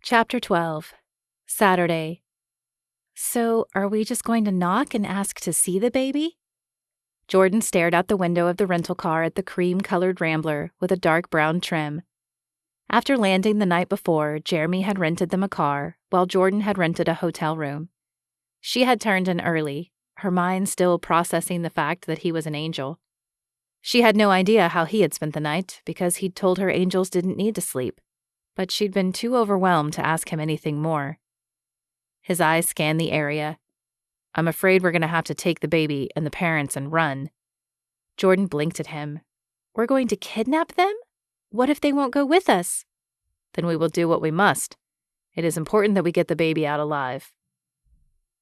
Chapter 12. Saturday. So, are we just going to knock and ask to see the baby? Jordan stared out the window of the rental car at the cream-colored Rambler with a dark brown trim. After landing the night before, Jeremy had rented them a car, while Jordan had rented a hotel room. She had turned in early, her mind still processing the fact that he was an angel. She had no idea how he had spent the night, because he'd told her angels didn't need to sleep, but she'd been too overwhelmed to ask him anything more. His eyes scanned the area. "I'm afraid we're going to have to take the baby and the parents and run." Jordan blinked at him. "We're going to kidnap them? What if they won't go with us?" "Then we will do what we must. It is important that we get the baby out alive."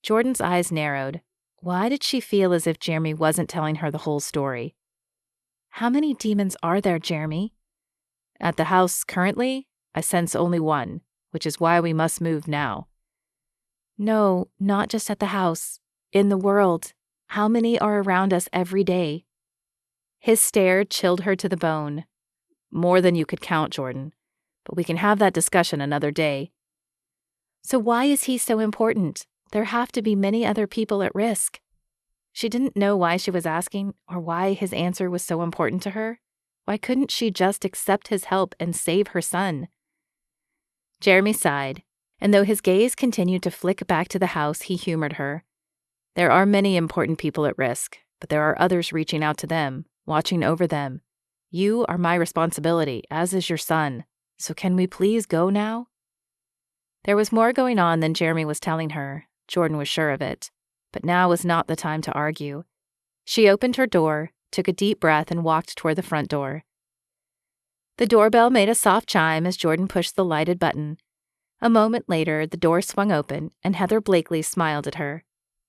Jordan's eyes narrowed. Why did she feel as if Jeremy wasn't telling her the whole story? "How many demons are there, Jeremy?" "At the house currently, I sense only one, which is why we must move now." "No, not just at the house. In the world. How many are around us every day?" His stare chilled her to the bone. "More than you could count, Jordan. But we can have that discussion another day." "So why is he so important? There have to be many other people at risk." She didn't know why she was asking or why his answer was so important to her. Why couldn't she just accept his help and save her son? Jeremy sighed, and though his gaze continued to flick back to the house, he humored her. "There are many important people at risk, but there are others reaching out to them, watching over them. You are my responsibility, as is your son. So can we please go now?" There was more going on than Jeremy was telling her. Jordan was sure of it. But now was not the time to argue. She opened her door, took a deep breath, and walked toward the front door. The doorbell made a soft chime as Jordan pushed the lighted button. A moment later, the door swung open, and Heather Blakely smiled at her.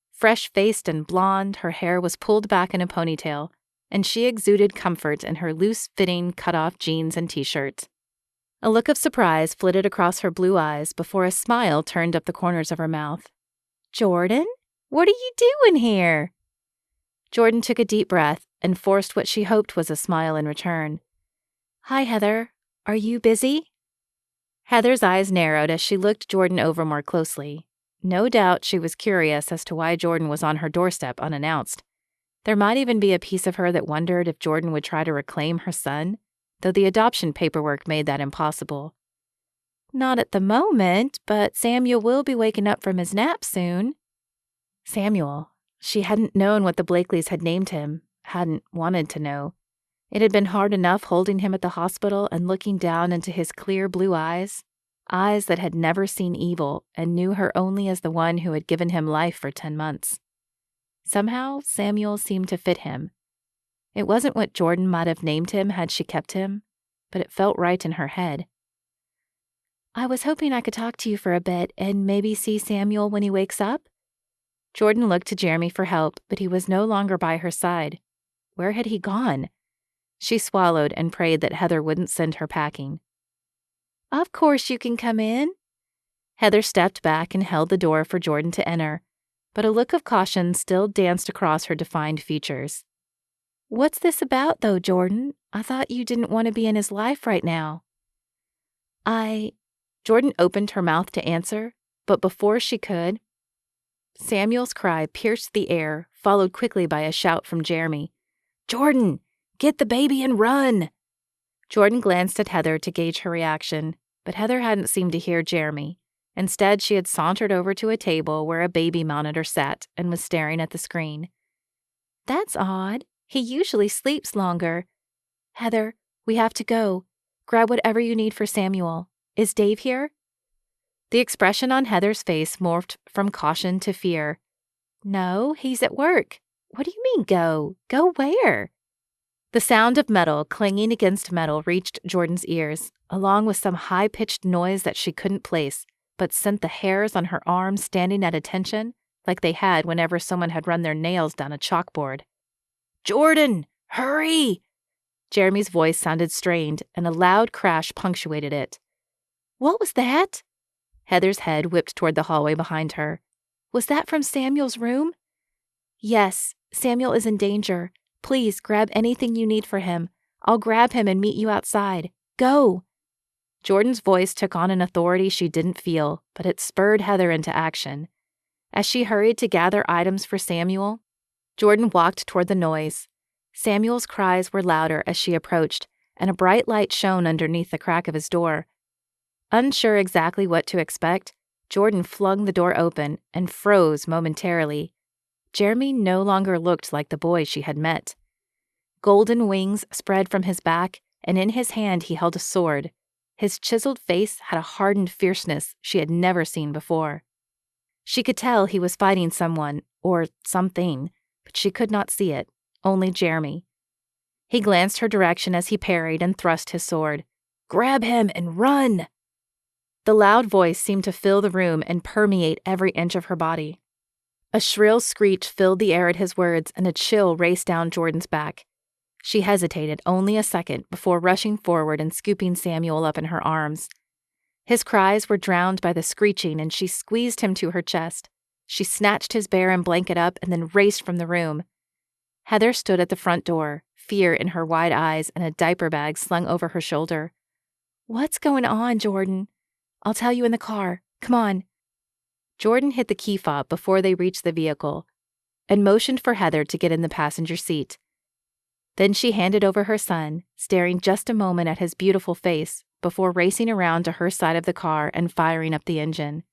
Fresh-faced and blonde, her hair was pulled back in a ponytail, and she exuded comfort in her loose-fitting, cut-off jeans and t-shirt. A look of surprise flitted across her blue eyes before a smile turned up the corners of her mouth. "Jordan? What are you doing here?" Jordan took a deep breath and forced what she hoped was a smile in return. "Hi, Heather. Are you busy?" Heather's eyes narrowed as she looked Jordan over more closely. No doubt she was curious as to why Jordan was on her doorstep unannounced. There might even be a piece of her that wondered if Jordan would try to reclaim her son, though the adoption paperwork made that impossible. "Not at the moment, but Samuel will be waking up from his nap soon." Samuel. She hadn't known what the Blakeleys had named him, hadn't wanted to know. It had been hard enough holding him at the hospital and looking down into his clear blue eyes that had never seen evil and knew her only as the one who had given him life for 10 months. Somehow, Samuel seemed to fit him. It wasn't what Jordan might have named him had she kept him, but it felt right in her head. "I was hoping I could talk to you for a bit and maybe see Samuel when he wakes up." Jordan looked to Jeremy for help, but he was no longer by her side. Where had he gone? She swallowed and prayed that Heather wouldn't send her packing. "Of course you can come in." Heather stepped back and held the door for Jordan to enter, but a look of caution still danced across her defined features. "What's this about, though, Jordan? I thought you didn't want to be in his life right now." Jordan opened her mouth to answer, but before she could, Samuel's cry pierced the air, followed quickly by a shout from Jeremy. "Jordan, get the baby and run!" Jordan glanced at Heather to gauge her reaction, but Heather hadn't seemed to hear Jeremy. Instead, she had sauntered over to a table where a baby monitor sat and was staring at the screen. "That's odd. He usually sleeps longer." "Heather, we have to go. Grab whatever you need for Samuel. Is Dave here?" The expression on Heather's face morphed from caution to fear. "No, he's at work." "What do you mean, go? Go where?" The sound of metal clanging against metal reached Jordan's ears, along with some high-pitched noise that she couldn't place, but sent the hairs on her arms standing at attention, like they had whenever someone had run their nails down a chalkboard. "Jordan, hurry!" Jeremy's voice sounded strained, and a loud crash punctuated it. "What was that?" Heather's head whipped toward the hallway behind her. "Was that from Samuel's room?" "Yes, Samuel is in danger. Please grab anything you need for him. I'll grab him and meet you outside. Go!" Jordan's voice took on an authority she didn't feel, but it spurred Heather into action. As she hurried to gather items for Samuel, Jordan walked toward the noise. Samuel's cries were louder as she approached, and a bright light shone underneath the crack of his door. Unsure exactly what to expect, Jordan flung the door open and froze momentarily. Jeremy no longer looked like the boy she had met. Golden wings spread from his back, and in his hand he held a sword. His chiseled face had a hardened fierceness she had never seen before. She could tell he was fighting someone, or something, but she could not see it, only Jeremy. He glanced her direction as he parried and thrust his sword. "Grab him and run!" The loud voice seemed to fill the room and permeate every inch of her body. A shrill screech filled the air at his words, and a chill raced down Jordan's back. She hesitated only a second before rushing forward and scooping Samuel up in her arms. His cries were drowned by the screeching, and she squeezed him to her chest. She snatched his bear and blanket up and then raced from the room. Heather stood at the front door, fear in her wide eyes and a diaper bag slung over her shoulder. "What's going on, Jordan? I'll tell you in the car. Come on." Jordan hit the key fob before they reached the vehicle and motioned for Heather to get in the passenger seat. Then she handed over her son, staring just a moment at his beautiful face before racing around to her side of the car and firing up the engine.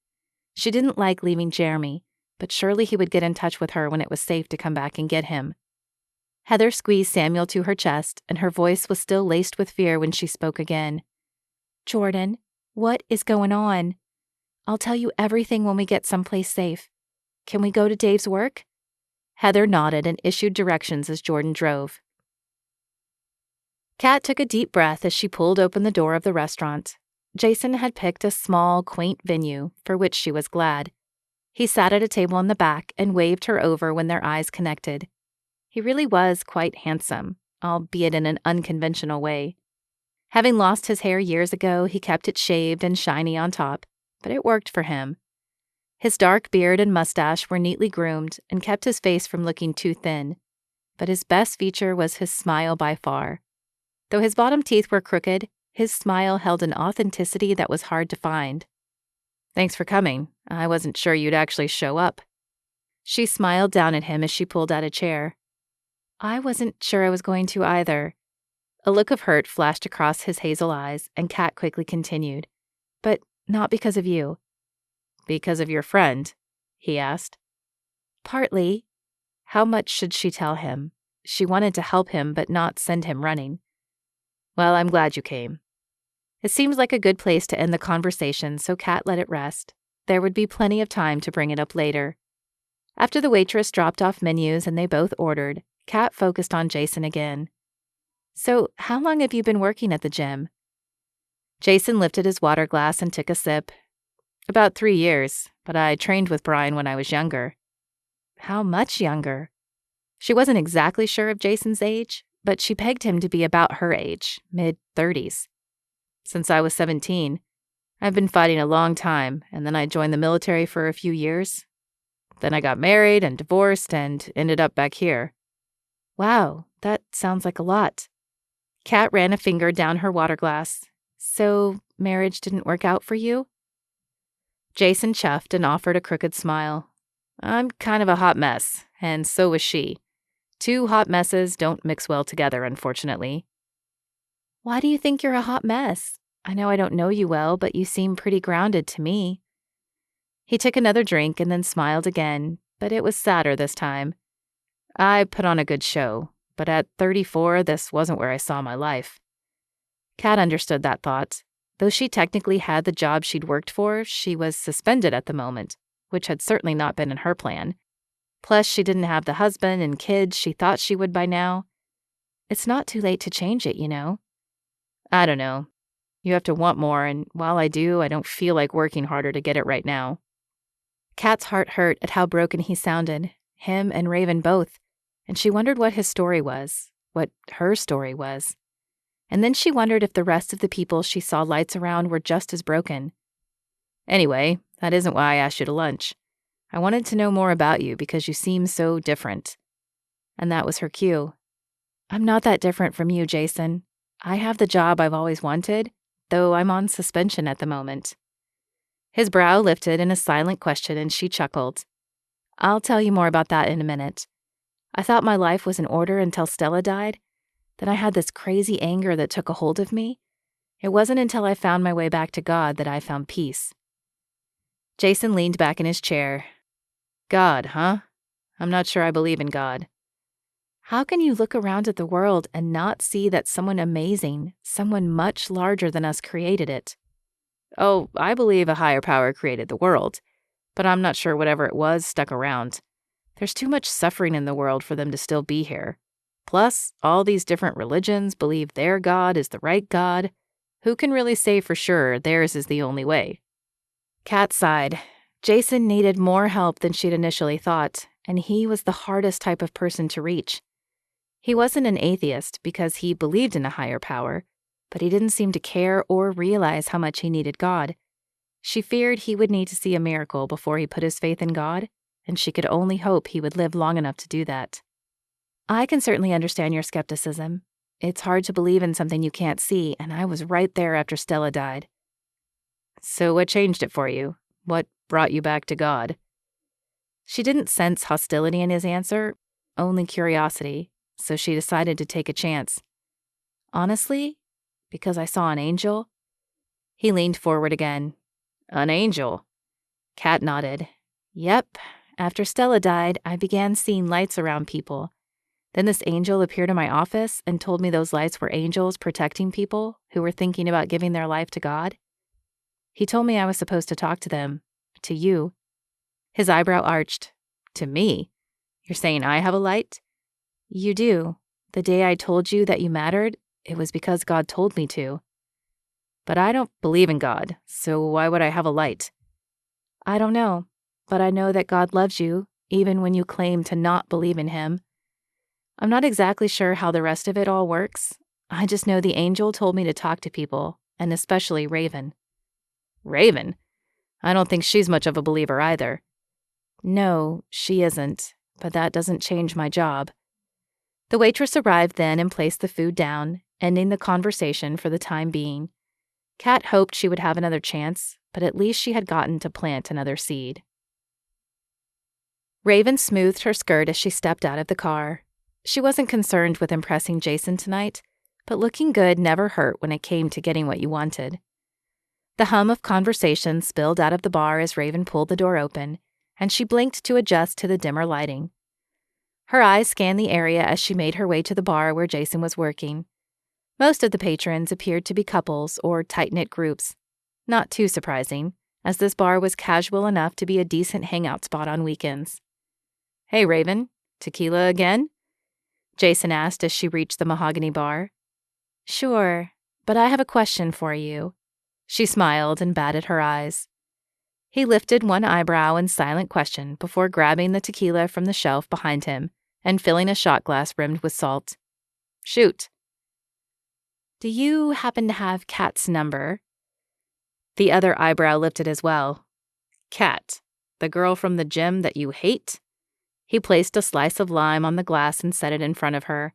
She didn't like leaving Jeremy, but surely he would get in touch with her when it was safe to come back and get him. Heather squeezed Samuel to her chest, and her voice was still laced with fear when she spoke again. "Jordan, what is going on? I'll tell you everything when we get someplace safe. Can we go to Dave's work?" Heather nodded and issued directions as Jordan drove. Kat took a deep breath as she pulled open the door of the restaurant. Jason had picked a small, quaint venue, for which she was glad. He sat at a table in the back and waved her over when their eyes connected. He really was quite handsome, albeit in an unconventional way. Having lost his hair years ago, he kept it shaved and shiny on top, but it worked for him. His dark beard and mustache were neatly groomed and kept his face from looking too thin, but his best feature was his smile by far. Though his bottom teeth were crooked, his smile held an authenticity that was hard to find. "Thanks for coming. I wasn't sure you'd actually show up." She smiled down at him as she pulled out a chair. "I wasn't sure I was going to either." A look of hurt flashed across his hazel eyes, and Kat quickly continued. "But not because of you." "Because of your friend?" he asked. "Partly." How much should she tell him? She wanted to help him, but not send him running. "Well, I'm glad you came." It seemed like a good place to end the conversation, so Kat let it rest. There would be plenty of time to bring it up later. After the waitress dropped off menus and they both ordered, Kat focused on Jason again. "So, how long have you been working at the gym?" Jason lifted his water glass and took a sip. "About 3 years, but I trained with Brian when I was younger." "How much younger?" She wasn't exactly sure of Jason's age, but she pegged him to be about her age, mid-30s. "Since I was 17. I've been fighting a long time, and then I joined the military for a few years. Then I got married and divorced and ended up back here." "Wow, that sounds like a lot." Kat ran a finger down her water glass. "So, marriage didn't work out for you?" Jason chuffed and offered a crooked smile. "I'm kind of a hot mess, and so was she. 2 hot messes don't mix well together, unfortunately." "Why do you think you're a hot mess? I know I don't know you well, but you seem pretty grounded to me." He took another drink and then smiled again, but it was sadder this time. "I put on a good show, but at 34, this wasn't where I saw my life." Kat understood that thought. Though she technically had the job she'd worked for, she was suspended at the moment, which had certainly not been in her plan. Plus, she didn't have the husband and kids she thought she would by now. It's not too late to change it, you know. "I don't know. You have to want more, and while I do, I don't feel like working harder to get it right now." Kat's heart hurt at how broken he sounded, him and Raven both, and she wondered what his story was, what her story was. And then she wondered if the rest of the people she saw lights around were just as broken. "Anyway, that isn't why I asked you to lunch. I wanted to know more about you because you seem so different." And that was her cue. "I'm not that different from you, Jason. I have the job I've always wanted, though I'm on suspension at the moment. His brow lifted in a silent question and she chuckled. I'll tell you more about that in a minute. I thought my life was in order until Stella died. Then I had this crazy anger that took a hold of me. It wasn't until I found my way back to God that I found peace. Jason leaned back in his chair. God, huh? I'm not sure I believe in God. How can you look around at the world and not see that someone amazing, someone much larger than us created it? Oh, I believe a higher power created the world, but I'm not sure whatever it was stuck around. There's too much suffering in the world for them to still be here. Plus, all these different religions believe their God is the right God. Who can really say for sure theirs is the only way? Kat sighed. Jason needed more help than she'd initially thought, and he was the hardest type of person to reach. He wasn't an atheist because he believed in a higher power, but he didn't seem to care or realize how much he needed God. She feared he would need to see a miracle before he put his faith in God, and she could only hope he would live long enough to do that. I can certainly understand your skepticism. It's hard to believe in something you can't see, and I was right there after Stella died. So what changed it for you? What brought you back to God? She didn't sense hostility in his answer, only curiosity, so she decided to take a chance. Honestly, because I saw an angel. He leaned forward again. An angel? Kat nodded. Yep. After Stella died, I began seeing lights around people. Then this angel appeared in my office and told me those lights were angels protecting people who were thinking about giving their life to God. He told me I was supposed to talk to them, to you. His eyebrow arched. To me? You're saying I have a light? You do. The day I told you that you mattered, it was because God told me to. But I don't believe in God, so why would I have a light? I don't know, but I know that God loves you, even when you claim to not believe in him. I'm not exactly sure how the rest of it all works. I just know the angel told me to talk to people, and especially Raven. Raven? I don't think she's much of a believer either. No, she isn't, but that doesn't change my job. The waitress arrived then and placed the food down, ending the conversation for the time being. Kat hoped she would have another chance, but at least she had gotten to plant another seed. Raven smoothed her skirt as she stepped out of the car. She wasn't concerned with impressing Jason tonight, but looking good never hurt when it came to getting what you wanted. The hum of conversation spilled out of the bar as Raven pulled the door open, and she blinked to adjust to the dimmer lighting. Her eyes scanned the area as she made her way to the bar where Jason was working. Most of the patrons appeared to be couples or tight-knit groups. Not too surprising, as this bar was casual enough to be a decent hangout spot on weekends. Hey, Raven, tequila again? Jason asked as she reached the mahogany bar. Sure, but I have a question for you. She smiled and batted her eyes. He lifted one eyebrow in silent question before grabbing the tequila from the shelf behind him and filling a shot glass rimmed with salt. Shoot. Do you happen to have Kat's number? The other eyebrow lifted as well. Kat, the girl from the gym that you hate? He placed a slice of lime on the glass and set it in front of her.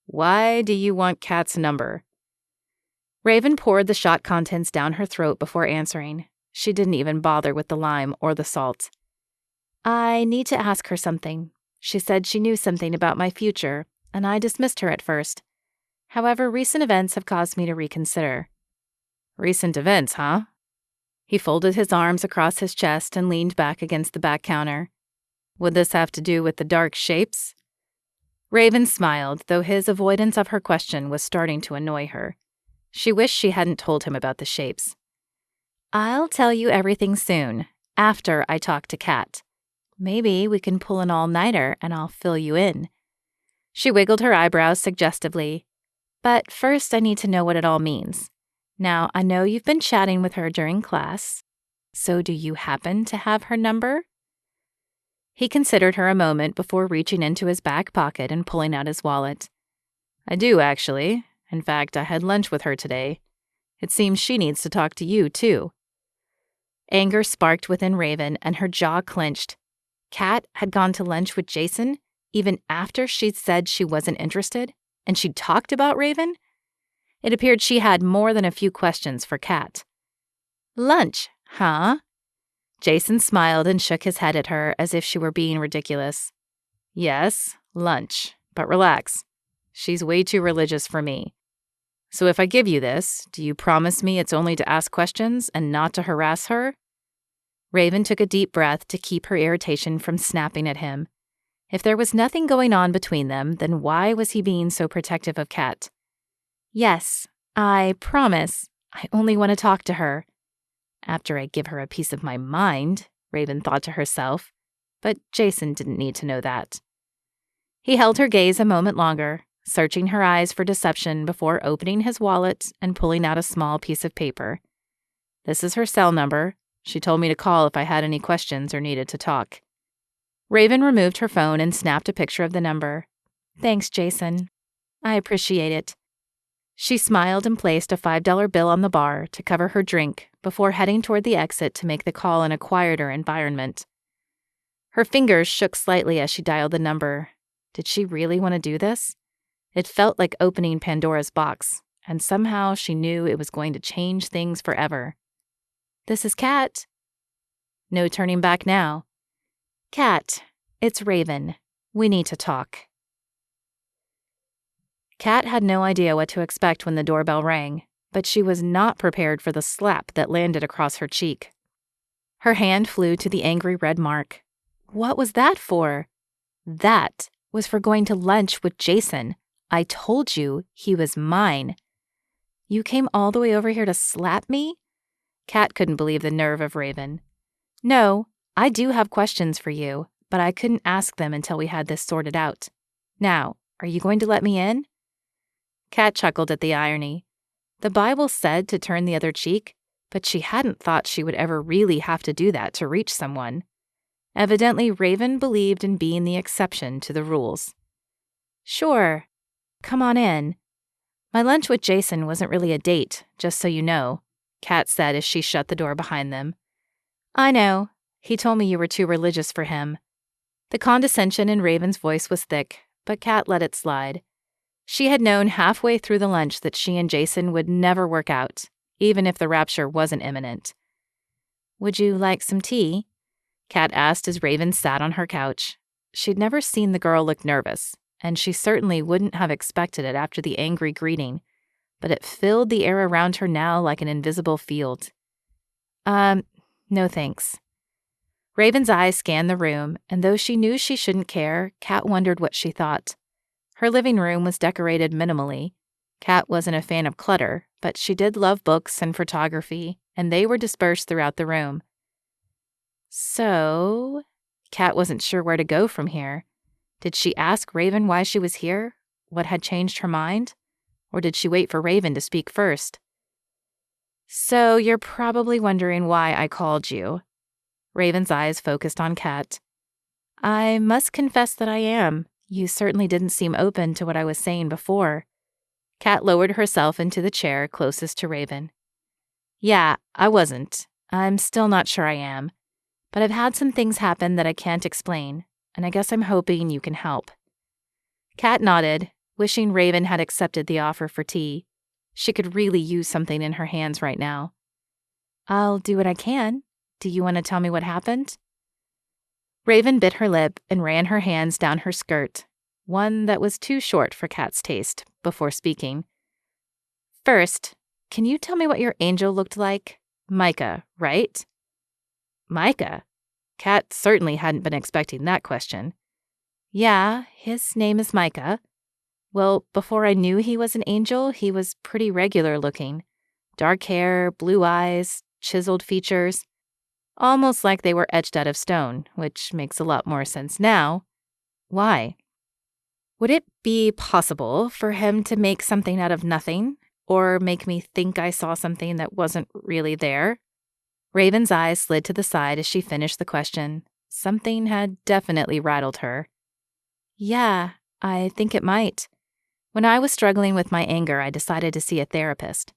Why do you want Kat's number? Raven poured the shot contents down her throat before answering. She didn't even bother with the lime or the salt. I need to ask her something. She said she knew something about my future, and I dismissed her at first. However, recent events have caused me to reconsider. Recent events, huh? He folded his arms across his chest and leaned back against the back counter. Would this have to do with the dark shapes? Raven smiled, though his avoidance of her question was starting to annoy her. She wished she hadn't told him about the shapes. I'll tell you everything soon, after I talk to Kat. Maybe we can pull an all-nighter and I'll fill you in. She wiggled her eyebrows suggestively. But first I need to know what it all means. Now, I know you've been chatting with her during class. So do you happen to have her number? He considered her a moment before reaching into his back pocket and pulling out his wallet. I do, actually. In fact, I had lunch with her today. It seems she needs to talk to you, too. Anger sparked within Raven, and her jaw clenched. Kat had gone to lunch with Jason, even after she'd said she wasn't interested, and she'd talked about Raven? It appeared she had more than a few questions for Kat. "Lunch, huh?" Jason smiled and shook his head at her as if she were being ridiculous. "Yes, lunch. But relax. She's way too religious for me. So if I give you this, do you promise me it's only to ask questions and not to harass her?" Raven took a deep breath to keep her irritation from snapping at him. If there was nothing going on between them, then why was he being so protective of Kat? "Yes, I promise. I only want to talk to her." After I give her a piece of my mind, Raven thought to herself, but Jason didn't need to know that. He held her gaze a moment longer, searching her eyes for deception before opening his wallet and pulling out a small piece of paper. "This is her cell number. She told me to call if I had any questions or needed to talk." Raven removed her phone and snapped a picture of the number. "Thanks, Jason. I appreciate it." She smiled and placed a $5 bill on the bar to cover her drink before heading toward the exit to make the call in a quieter environment. Her fingers shook slightly as she dialed the number. Did she really want to do this? It felt like opening Pandora's box, and somehow she knew it was going to change things forever. "This is Kat." No turning back now. "Kat, it's Raven. We need to talk." Kat had no idea what to expect when the doorbell rang, but she was not prepared for the slap that landed across her cheek. Her hand flew to the angry red mark. What was that for? That was for going to lunch with Jason. I told you he was mine. "You came all the way over here to slap me?" Kat couldn't believe the nerve of Raven. "No, I do have questions for you, but I couldn't ask them until we had this sorted out. Now, are you going to let me in?" Kat chuckled at the irony. The Bible said to turn the other cheek, but she hadn't thought she would ever really have to do that to reach someone. Evidently, Raven believed in being the exception to the rules. "Sure. Come on in. My lunch with Jason wasn't really a date, just so you know," Kat said as she shut the door behind them. "I know. He told me you were too religious for him." The condescension in Raven's voice was thick, but Kat let it slide. She had known halfway through the lunch that she and Jason would never work out, even if the rapture wasn't imminent. "Would you like some tea?" Kat asked as Raven sat on her couch. She'd never seen the girl look nervous, and she certainly wouldn't have expected it after the angry greeting, but it filled the air around her now like an invisible field. No thanks." Raven's eyes scanned the room, and though she knew she shouldn't care, Kat wondered what she thought. Her living room was decorated minimally. Kat wasn't a fan of clutter, but she did love books and photography, and they were dispersed throughout the room. So, Kat wasn't sure where to go from here. Did she ask Raven why she was here? What had changed her mind? Or did she wait for Raven to speak first? "So, you're probably wondering why I called you." Raven's eyes focused on Kat. "I must confess that I am. You certainly didn't seem open to what I was saying before." Kat lowered herself into the chair closest to Raven. "Yeah, I wasn't. I'm still not sure I am. But I've had some things happen that I can't explain, and I guess I'm hoping you can help." Kat nodded, wishing Raven had accepted the offer for tea. She could really use something in her hands right now. "I'll do what I can. Do you want to tell me what happened?" Raven bit her lip and ran her hands down her skirt, one that was too short for Kat's taste, before speaking. "First, can you tell me what your angel looked like? Micah, right?" "Micah?" Kat certainly hadn't been expecting that question. "Yeah, his name is Micah. Well, before I knew he was an angel, he was pretty regular looking. Dark hair, blue eyes, chiseled features. Almost like they were etched out of stone, which makes a lot more sense now. Why? Would it be possible for him to make something out of nothing, or make me think I saw something that wasn't really there?" Raven's eyes slid to the side as she finished the question. Something had definitely rattled her. "Yeah, I think it might. When I was struggling with my anger, I decided to see a therapist.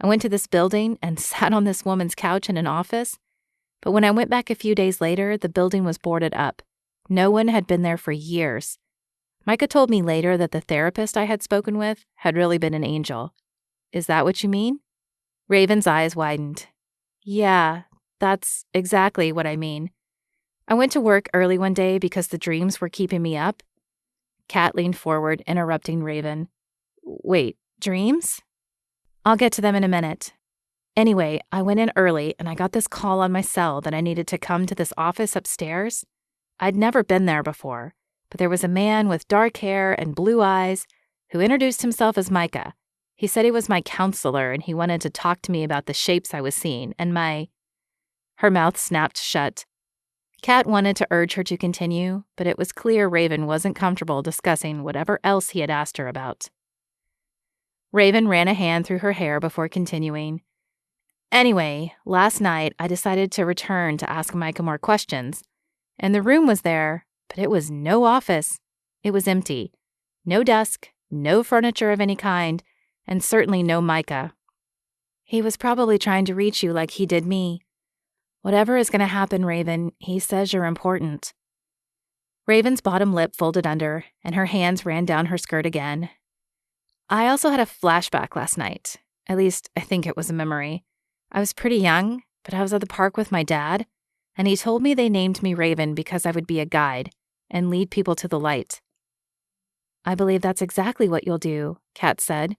I went to this building and sat on this woman's couch in an office. But when I went back a few days later, the building was boarded up. No one had been there for years. Micah told me later that the therapist I had spoken with had really been an angel. Is that what you mean? Raven's eyes widened. Yeah, that's exactly what I mean. I went to work early one day because the dreams were keeping me up. Kat leaned forward, interrupting Raven. Wait, dreams? I'll get to them in a minute. Anyway, I went in early and I got this call on my cell that I needed to come to this office upstairs. I'd never been there before, but there was a man with dark hair and blue eyes who introduced himself as Micah. He said he was my counselor and he wanted to talk to me about the shapes I was seeing and my... Her mouth snapped shut. Kat wanted to urge her to continue, but it was clear Raven wasn't comfortable discussing whatever else he had asked her about. Raven ran a hand through her hair before continuing. Anyway, last night I decided to return to ask Micah more questions, and the room was there, but it was no office. It was empty. No desk, no furniture of any kind, and certainly no Micah. He was probably trying to reach you like he did me. Whatever is going to happen, Raven, he says you're important. Raven's bottom lip folded under, and her hands ran down her skirt again. I also had a flashback last night. At least, I think it was a memory. I was pretty young, but I was at the park with my dad, and he told me they named me Raven because I would be a guide and lead people to the light. I believe that's exactly what you'll do, Kat said.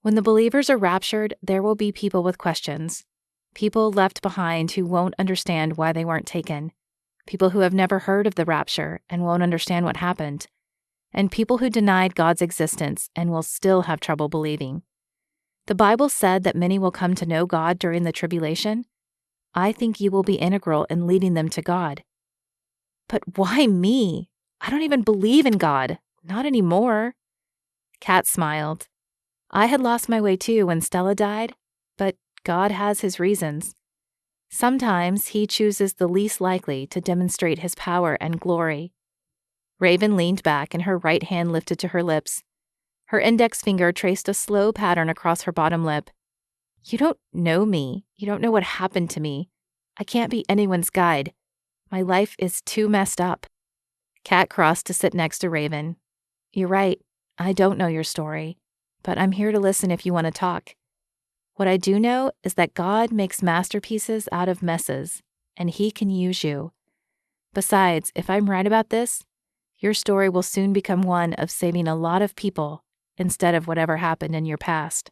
When the believers are raptured, there will be people with questions. People left behind who won't understand why they weren't taken. People who have never heard of the rapture and won't understand what happened. And people who denied God's existence and will still have trouble believing. The Bible said that many will come to know God during the tribulation. I think you will be integral in leading them to God. But why me? I don't even believe in God. Not anymore. Kat smiled. I had lost my way too when Stella died, but God has his reasons. Sometimes he chooses the least likely to demonstrate his power and glory. Raven leaned back and her right hand lifted to her lips. Her index finger traced a slow pattern across her bottom lip. You don't know me. You don't know what happened to me. I can't be anyone's guide. My life is too messed up. Kat crossed to sit next to Raven. You're right. I don't know your story, but I'm here to listen if you want to talk. What I do know is that God makes masterpieces out of messes, and he can use you. Besides, if I'm right about this, your story will soon become one of saving a lot of people instead of whatever happened in your past.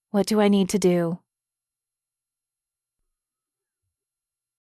What do I need to do?